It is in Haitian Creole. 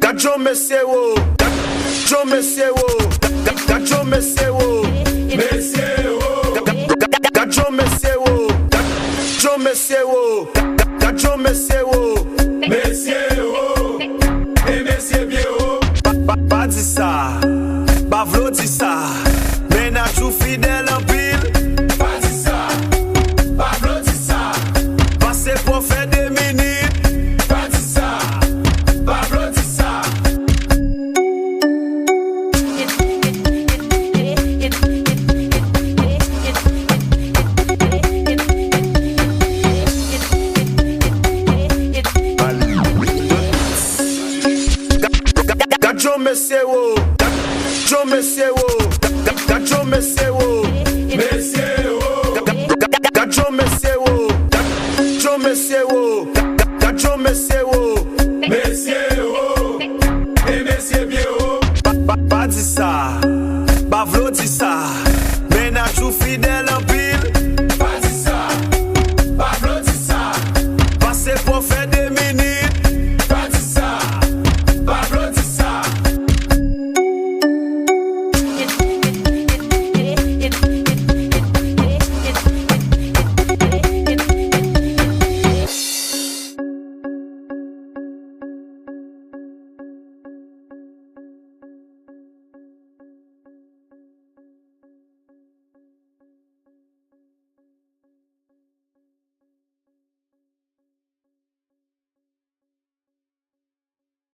Gajo messewo, Gajo messewo, Gajo messewo, Gajo messewo, Gajo messewo, Gajo messewo, et Monsieur Bio. Badissa, Bavlodissa, Menajou fidèle en pile. Badissa, Bavlodissa, Passez pour faire des minutes. Badissa, Bavlodissa. Gajo messewo, Gajo messewo, Gajo messewo, Gajo messewo, Gajo messewo, Gajo messewo, et Monsieur Bio. Badissa, Bavlodissa, Menajou fidèle